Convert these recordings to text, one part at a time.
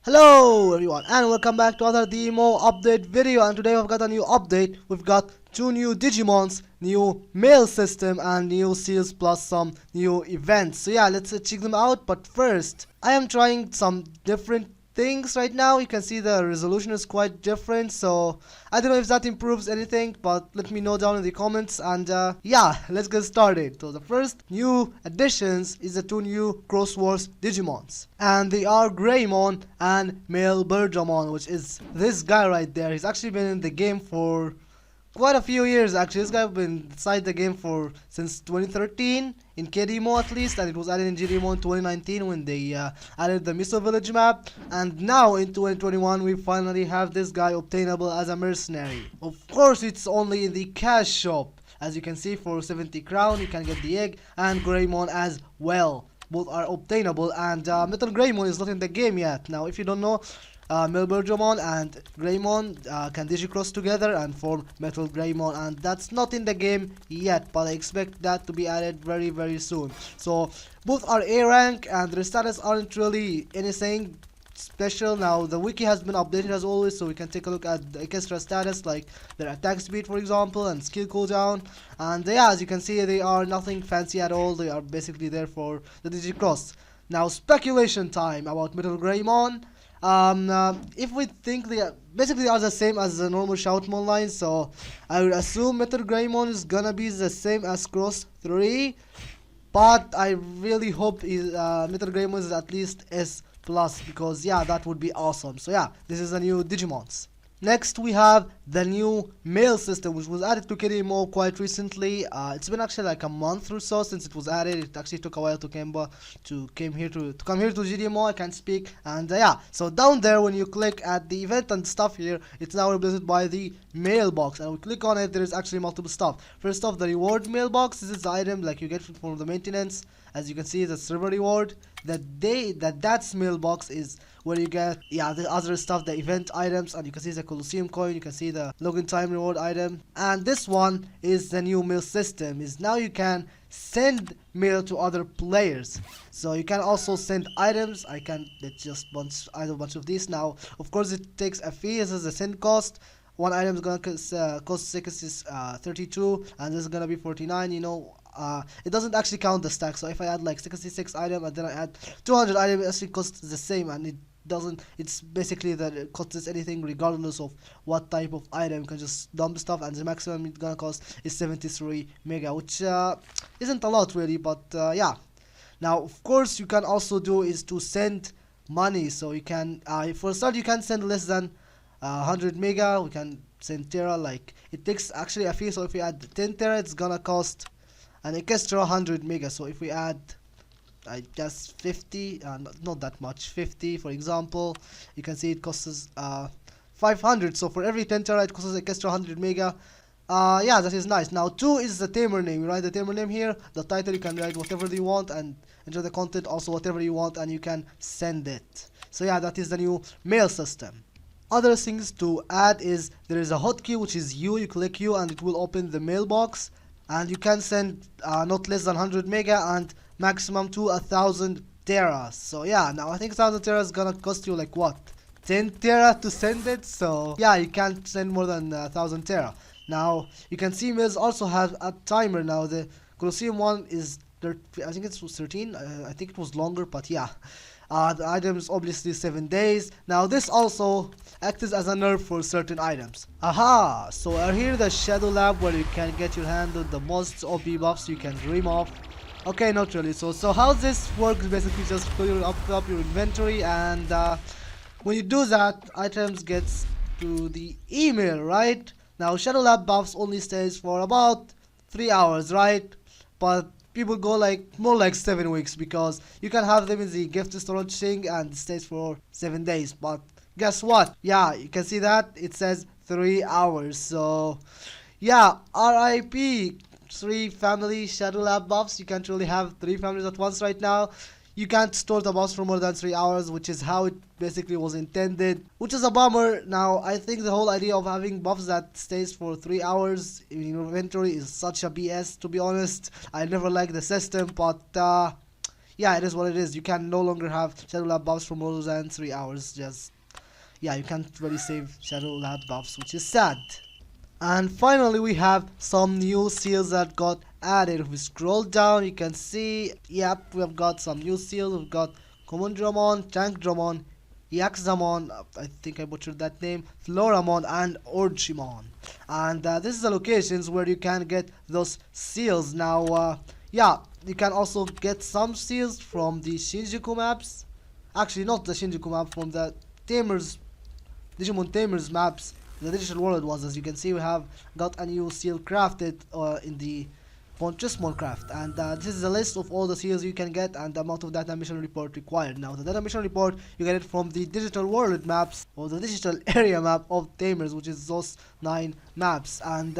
Hello everyone and welcome back to another DMO update video, and today we've got a new update. We've got two new Digimons, new mail system and new seals plus some new events. So yeah, let's check them out. But first, I am trying some different things right now. You can see the resolution is quite different, so I don't know if that improves anything, but let me know down in the comments. And yeah, let's get started. So the first new additions is the two new Cross Wars Digimons, and they are Greymon and Mailbox, which is this guy right there. He's actually been in the game for quite a few years. Actually, this guy been inside the game for since 2013 in KDMO at least, and it was added in GDMO in 2019 when they added the Miso Village map. And now in 2021 we finally have this guy obtainable as a mercenary. Of course, it's only in the cash shop. As you can see, for 70 crown you can get the egg and Greymon as well. Both are obtainable, and Metal Greymon is not in the game yet. Now, if you don't know, Mailbox and Greymon can digicross together and form Metal Greymon, and that's not in the game yet, but I expect that to be added very soon. So both are A rank and their status aren't really anything special. Now the wiki has been updated as always, so we can take a look at the extra status like their attack speed, for example, and skill cooldown. And yeah, as you can see, they are nothing fancy at all. They are basically there for the digicross. Now, speculation time about Metal Greymon. If we think they are basically the same as the normal Shoutmon line, so I would assume Metal Greymon is gonna be the same as Cross 3, but I really hope Metal Greymon is at least S plus, because yeah, that would be awesome. So yeah, this is the new Digimons. Next, we have the new mail system, which was added to KDMO quite recently. It's been actually like a month or so since it was added. It actually took a while to come here to GDMO. I can't speak. And yeah, so down there when you click at the event and stuff here, it's now replaced by the mailbox. And we click on it, there is actually multiple stuff. First off, the reward mailbox. This is the item like you get from the maintenance. As you can see, the server reward. That's mailbox is where you get the other stuff, the event items, and you can see the Colosseum coin, you can see the Logan time reward item. And this one is the new mail system, is now you can send mail to other players. So you can also send items. Let's just add a bunch of these. Now of course it takes a fee. This is the send cost. One item is gonna cost 32 and this is gonna be 49. You know, it doesn't actually count the stack. So if I add like 66 item and then I add 200 item, it actually costs the same, and it's basically that it costs anything regardless of what type of item. You can just dump stuff, and the maximum it's gonna cost is 73 mega, which isn't a lot really, but yeah. Now of course you can also do is to send money. So you can for a start you can send less than 100 mega. We can send Tera, like it takes actually a fee. So if we add 10 Tera, it's gonna cost an extra 100 mega. So if we add, I guess 50, not that much, 50 for example, you can see it costs 500. So for every 10 Tera it costs an extra 100 mega. Yeah, that is nice. Now 2 is the tamer name. You write the tamer name here. The title, you can write whatever you want, and enter the content also whatever you want, and you can send it. So yeah, that is the new mail system. Other things to add is there is a hotkey, which is U. You click U and it will open the mailbox, and you can send not less than 100 mega and maximum to 1000 Tera. So yeah, now I think 1000 Tera is gonna cost you like what, 10 Tera to send it. So yeah, you can't send more than 1000 Tera. Now you can see mails also have a timer. Now the Colosseum one is I think it was 13. I think it was longer, but yeah. The items obviously 7 days. Now this also acts as a nerf for certain items. Aha! So here the Shadow Lab, where you can get your hand on the most OP buffs you can dream of. Okay, not really. So how this works, basically just fill up your inventory, and when you do that, items gets to the email, right? Now Shadow Lab buffs only stays for about 3 hours, right? But people go like more like 7 weeks, because you can have them in the gift storage thing and it stays for 7 days. But guess what? Yeah, you can see that it says 3 hours. So yeah, RIP 3 family Shadow Lab buffs. You can't really have 3 families at once right now. You can't store the buffs for more than 3 hours, which is how it basically was intended, which is a bummer. Now I think the whole idea of having buffs that stays for 3 hours in your inventory is such a BS, to be honest. I never liked the system, but yeah, it is what it is. You can no longer have Shadow Lab buffs for more than 3 hours. Just, yeah, you can't really save Shadow Lab buffs, which is sad. And finally, we have some new seals that got added. If we scroll down, you can see, yep, we have got some new seals. We've got Common Dramon, Tank Dramon, Yaxamon, I think I butchered that name, Floramon, and Orchimon. And this is the locations where you can get those seals. Now, yeah, you can also get some seals from the Shinjuku maps. Actually, not the Shinjuku map, from the Tamers, Digimon Tamers maps, the digital world ones. As you can see, we have got a new seal crafted in the Ponchesmon craft, and this is a list of all the seals you can get and the amount of data mission report required. Now, the data mission report, you get it from the digital world maps or the digital area map of Tamers, which is those 9 maps. And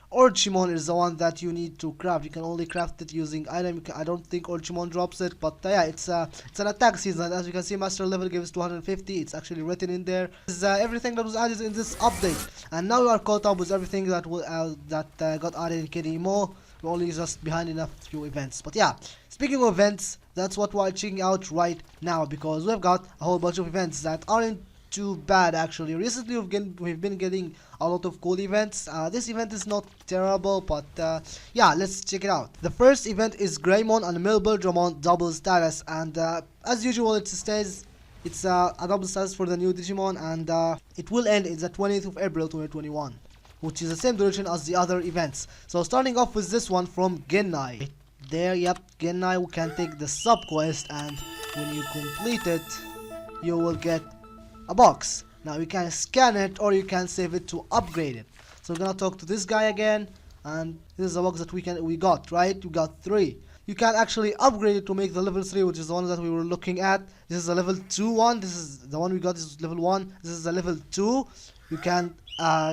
Orchimon is the one that you need to craft. You can only craft it using item. I don't think Orchimon drops it, but yeah, it's an attack season. As you can see, master level gives 250. It's actually written in there. This is everything that was added in this update, and now we are caught up with everything that got added in DMO. We're only just behind in a few events. But yeah, speaking of events, that's what we're checking out right now, because we've got a whole bunch of events that aren't too bad actually. Recently we've been getting a lot of cool events. This event is not terrible, but yeah, let's check it out. The first event is Greymon and Mailbox double status, and as usual it says it's a double status for the new Digimon, and it will end in the 20th of April 2021, which is the same duration as the other events. So starting off with this one from Gennai. There, yep, Gennai, we can take the sub quest, and when you complete it, you will get a box. Now you can scan it or you can save it to upgrade it. So we're gonna talk to this guy again, and this is the box that we got, right? We got 3. You can actually upgrade it to make the level 3, which is the one that we were looking at. This is the level 2 one. This is the one we got. This is level 1. This is the level 2. You can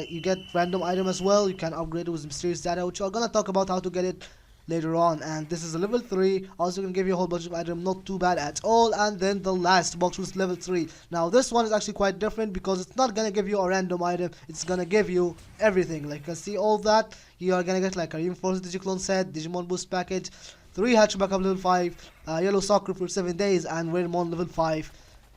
you get random item as well. You can upgrade it with mysterious data, which I'm gonna talk about how to get it later on. And this is a level 3, also can give you a whole bunch of items, not too bad at all. And then the last box was level 3. Now this one is actually quite different, because it's not gonna give you a random item, it's gonna give you everything. Like you can see all that, you are gonna get like a reinforced Digiclone set, Digimon boost package, 3 hatchback up level 5, yellow soccer for 7 days, and Rainmon level 5.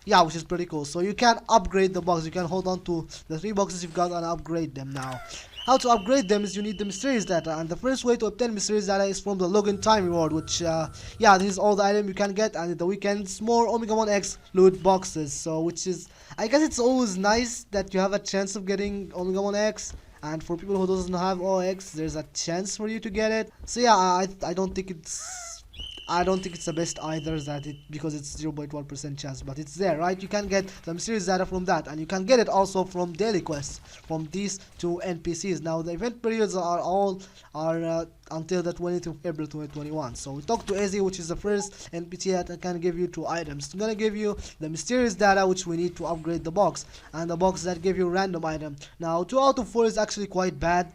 Yeah, which is pretty cool. So you can upgrade the box. You can hold on to the 3 boxes you've got and upgrade them. Now, how to upgrade them is you need the mysterious data, and the first way to obtain mysterious data is from the Logan time reward, which yeah, this is all the item you can get, and in the weekends more Omega-Mon X loot boxes. So which is, I guess it's always nice that you have a chance of getting Omega-Mon X, and for people who doesn't have OX, there's a chance for you to get it. So yeah, I don't think it's the best either, because it's 0.1% chance, but it's there, right? You can get the mysterious data from that, and you can get it also from daily quests from these 2 NPCs. Now the event periods are until the 20th of April 2021. So we talked to Izzy, which is the first NPC that can give you 2 items. It's gonna give you the mysterious data, which we need to upgrade the box, and the box that give you random item. Now 2 out of 4 is actually quite bad.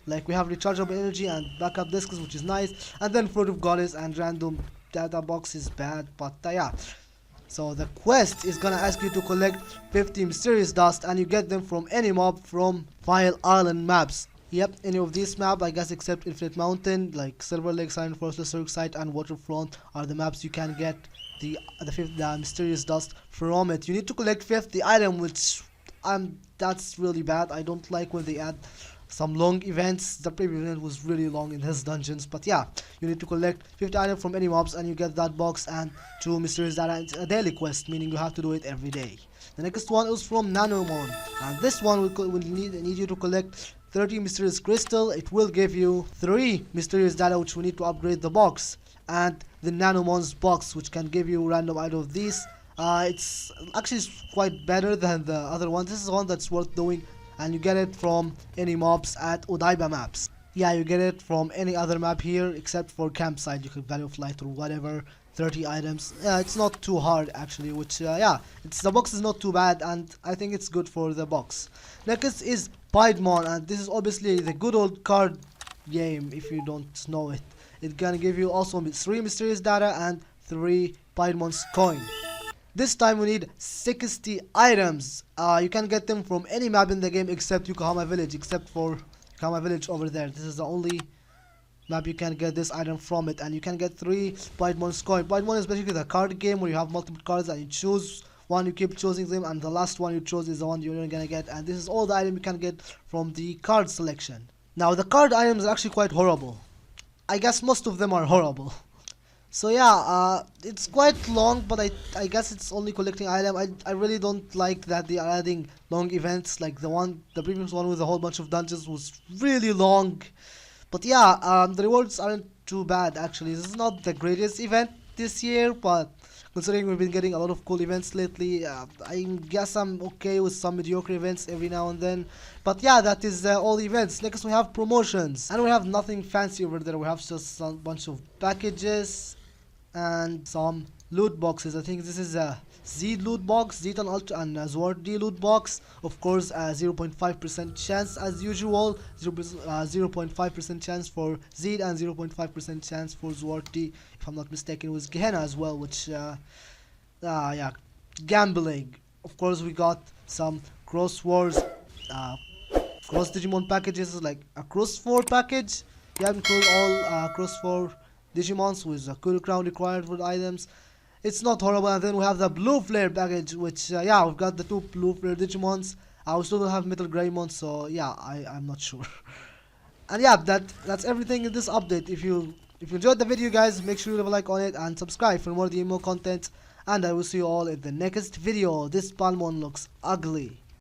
Like we have rechargeable energy and backup discs, which is nice, and then Fruit of Goddess and random data box is bad, but yeah. So the quest is gonna ask you to collect 50 mysterious dust, and you get them from any mob from File Island maps. Yep, any of these maps, I guess, except Infinite Mountain, like Silver Lake, Silent Forest, Historic Site, and Waterfront are the maps you can get the mysterious dust from it. You need to collect 50 items, which that's really bad. I don't like when they add some long events. The previous event was really long in his dungeons, but yeah, you need to collect 50 items from any mobs, and you get that box and 2 mysterious data. It's a daily quest, meaning you have to do it every day. The next one is from Nanomon, and this one will need you to collect 30 mysterious crystal. It will give you 3 mysterious data, which we need to upgrade the box, and the Nanomon's box, which can give you random item of these. It's actually quite better than the other one. This is one that's worth doing, and you get it from any mobs at Odaiba maps. Yeah, you get it from any other map here except for campsite. You can value of light or whatever. 30 items. It's not too hard actually, which yeah, the box is not too bad, and I think it's good for the box. Next is Piedmont, and this is obviously the good old card game if you don't know it. It's gonna give you also 3 mysterious data and 3 Piedmont's coin. This time we need 60 items. You can get them from any map in the game except Yokohama Village, except for Yokohama Village over there. This is the only map, you can get this item from it, and you can get 3 Piedmont coin. Piedmont is basically the card game where you have multiple cards and you choose one, you keep choosing them, and the last one you chose is the one you're gonna get, and this is all the item you can get from the card selection. Now the card items are actually quite horrible. I guess most of them are horrible. So yeah, it's quite long, but I guess it's only collecting item. I really don't like that they are adding long events, like the previous one with a whole bunch of dungeons was really long. But yeah, the rewards aren't too bad actually. This is not the greatest event this year, but considering we've been getting a lot of cool events lately, I guess I'm okay with some mediocre events every now and then. But yeah, that is all events. Next we have promotions, and we have nothing fancy over there. We have just a bunch of packages and some loot boxes. I think this is a Z loot box, Zeton Ultra and Zwart D loot box. Of course, 0.5% chance as usual, 0.5% chance for Z and 0.5% chance for Zwart D, if I'm not mistaken, with Gehenna as well, which yeah, gambling. Of course, we got some Cross Wars, Cross Digimon packages, like a Cross 4 package. You include all Cross 4 Digimons with a cool crown required for the items. It's not horrible. And then we have the blue flare package, which yeah, we've got the 2 blue flare Digimons. We still don't have Metal Greymon, so yeah, I'm not sure. And yeah, that's everything in this update. If you enjoyed the video, guys, make sure you leave a like on it and subscribe for more DMO content. And I will see you all in the next video. This Palmon looks ugly.